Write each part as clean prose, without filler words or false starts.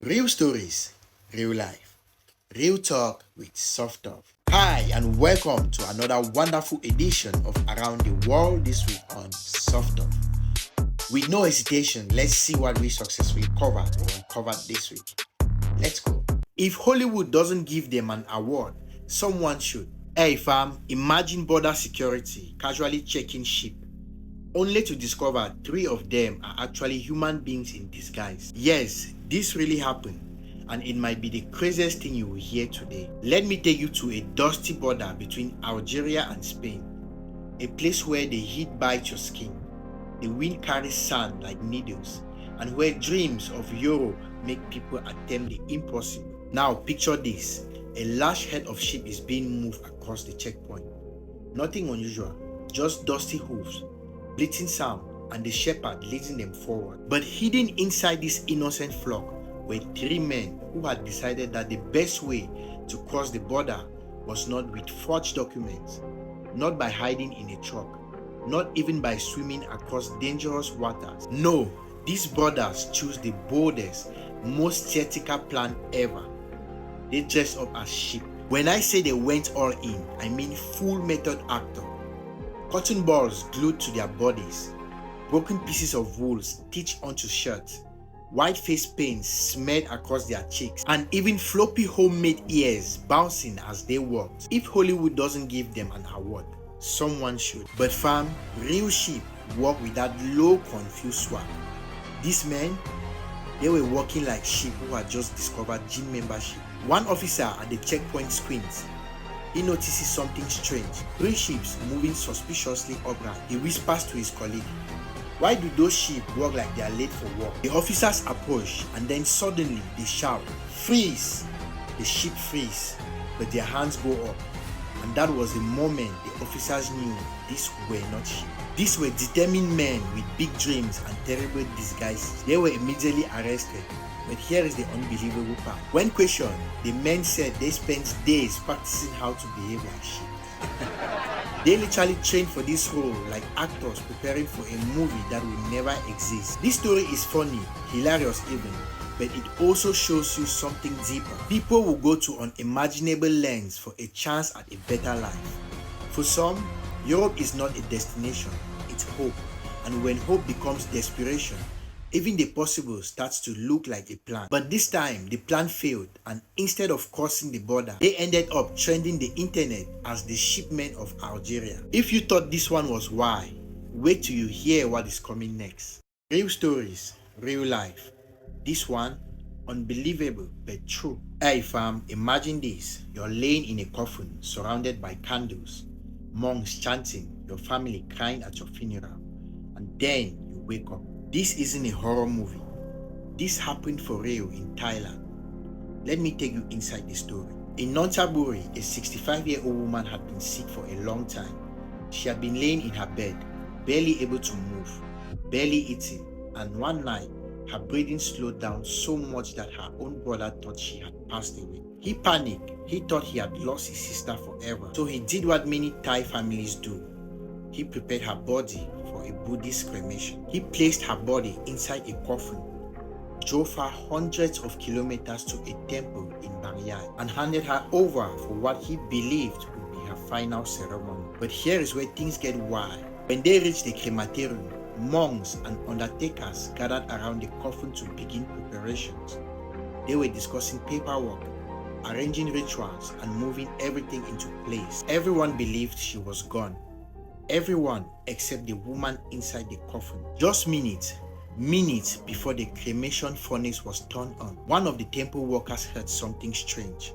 Real stories, real life, real talk with Suff Tuff. Hi, and welcome to another wonderful edition of Around the World this week on Suff Tuff. With no hesitation, let's see what we successfully covered or uncovered this week. Let's go. If Hollywood doesn't give them an award, someone should. Hey fam, imagine border security casually checking ship, only to discover 3 of them are actually human beings in disguise. Yes, this really happened, and it might be the craziest thing you will hear today. Let me take you to a dusty border between Algeria and Spain, a place where the heat bites your skin, the wind carries sand like needles, and where dreams of Europe make people attempt the impossible. Now picture this: a large herd of sheep is being moved across the checkpoint. Nothing unusual, just dusty hooves, bleating sound, and the shepherd leading them forward. But hidden inside this innocent flock were 3 men who had decided that the best way to cross the border was not with forged documents, not by hiding in a truck, not even by swimming across dangerous waters. No, these brothers chose the boldest, most theatrical plan ever. They dressed up as sheep. When I say they went all in, I mean full method actor. Cotton balls glued to their bodies, broken pieces of wool stitched onto shirts, white face paint smeared across their cheeks, and even floppy homemade ears bouncing as they walked. If Hollywood doesn't give them an award, someone should. But fam, real sheep walk with that low, confused swag. These men, they were walking like sheep who had just discovered gym membership. One officer at the checkpoint squints. He notices something strange. 3 sheep moving suspiciously upright. He whispers to his colleague, "Why do those sheep walk like they are late for work?" The officers approach, and then suddenly they shout, "Freeze!" The sheep freeze, but their hands go up. And that was the moment the officers knew these were not sheep. These were determined men with big dreams and terrible disguises. They were immediately arrested. But here is the unbelievable part. When questioned, the men said they spent days practicing how to behave like sheep. They literally trained for this role like actors preparing for a movie that will never exist. This story is funny, hilarious even, but it also shows you something deeper. People will go to unimaginable lengths for a chance at a better life. For some, Europe is not a destination, it's hope. And when hope becomes desperation, even the possible starts to look like a plan. But this time, the plan failed, and instead of crossing the border, they ended up trending the internet as the shipmen of Algeria. If you thought this one was why, wait till you hear what is coming next. Real stories, real life. This one, unbelievable but true. Hey fam, imagine this. You're laying in a coffin surrounded by candles, monks chanting, your family crying at your funeral, and then you wake up. This isn't a horror movie. This happened for real in Thailand. Let me take you inside the story. In Nonthaburi, a 65-year-old woman had been sick for a long time. She had been laying in her bed, barely able to move, barely eating, and one night, her breathing slowed down so much that her own brother thought she had passed away. He panicked. He thought he had lost his sister forever. So he did what many Thai families do. He prepared her body for a Buddhist cremation. He placed her body inside a coffin, drove her hundreds of kilometers to a temple in Bangladesh, and handed her over for what he believed would be her final ceremony. But here is where things get wild. When they reached the crematorium, monks and undertakers gathered around the coffin to begin preparations. They were discussing paperwork, arranging rituals, and moving everything into place. Everyone believed she was gone. Everyone except the woman inside the coffin. Just minutes before the cremation furnace was turned on, one of the temple workers heard something strange.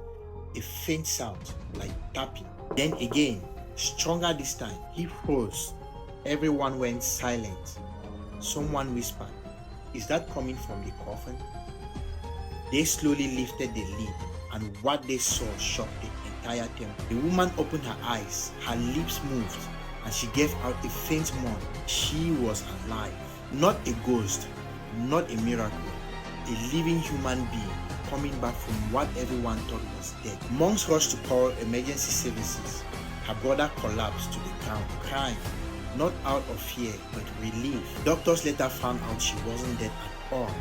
A faint sound like tapping. Then again, stronger this time. He froze. Everyone went silent. Someone whispered, "Is that coming from the coffin?" They slowly lifted the lid, and what they saw shocked the entire temple. The woman opened her eyes, her lips moved, and she gave out a faint moan. She was alive. Not a ghost, not a miracle. A living human being coming back from what everyone thought was dead. Monks rushed to call emergency services. Her brother collapsed to the ground, crying, not out of fear, but relief. Doctors later found out she wasn't dead at all.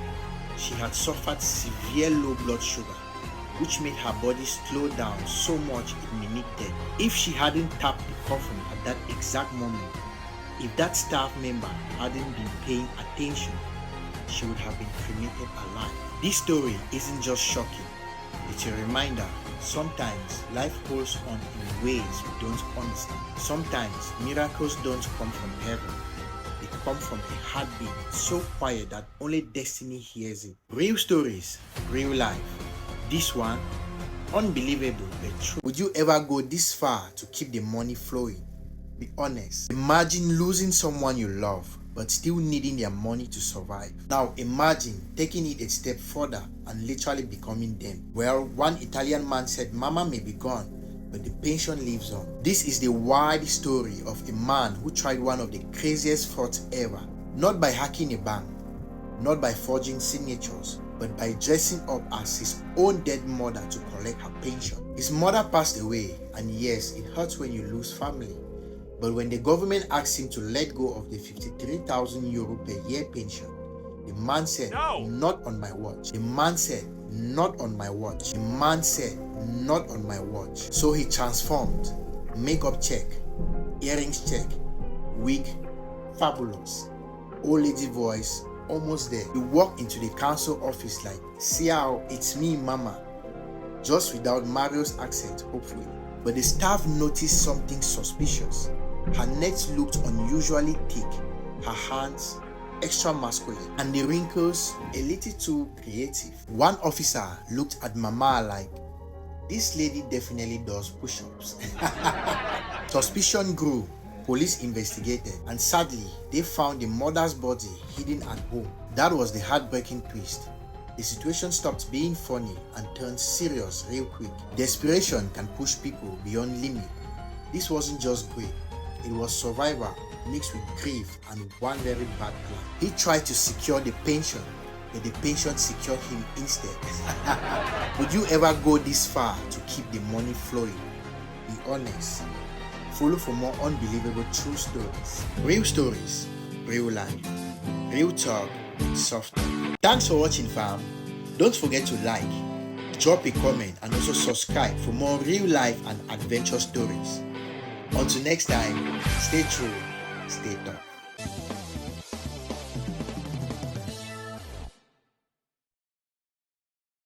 She had suffered severe low blood sugar, which made her body slow down so much it mimicked death. If she hadn't tapped the coffin at that exact moment, if that staff member hadn't been paying attention, she would have been cremated alive. This story isn't just shocking, it's a reminder. Sometimes life holds on in ways we don't understand. Sometimes miracles don't come from heaven. They come from a heartbeat so quiet that only destiny hears it. Real stories, real life. This one, unbelievable but true. Would you ever go this far to keep the money flowing? Be honest. Imagine losing someone you love but still needing their money to survive. Now imagine taking it a step further and literally becoming them. Well, one Italian man said mama may be gone, but the pension lives on. This is the wild story of a man who tried one of the craziest frauds ever. Not by hacking a bank, not by forging signatures, but by dressing up as his own dead mother to collect her pension. His mother passed away, and yes, it hurts when you lose family. But when the government asked him to let go of the 53,000 euro per year pension, the man said, no, not on my watch. The man said, not on my watch. The man said, not on my watch. So he transformed. Makeup check, earrings check, wig, fabulous. Old lady voice, almost there. He walked into the council office like, see how it's me, mama. Just without Mario's accent, hopefully. But the staff noticed something suspicious. Her neck looked unusually thick, her hands extra masculine, and the wrinkles a little too creative. One officer looked at mama like, this lady definitely does push-ups. Suspicion grew. Police investigated, and sadly, they found the mother's body hidden at home. That was the heartbreaking twist. The situation stopped being funny and turned serious real quick. Desperation can push people beyond limit. This wasn't just greed, it was survival mixed with grief and one very bad plan. He tried to secure the pension, but the pension secured him instead. Would you ever go this far to keep the money flowing? Be honest. Follow for more unbelievable true stories, real life, real talk, soft talk. Thanks for watching, fam. Don't forget to like, drop a comment, and also subscribe for more real life and adventure stories. Until next time, stay true, stay tough.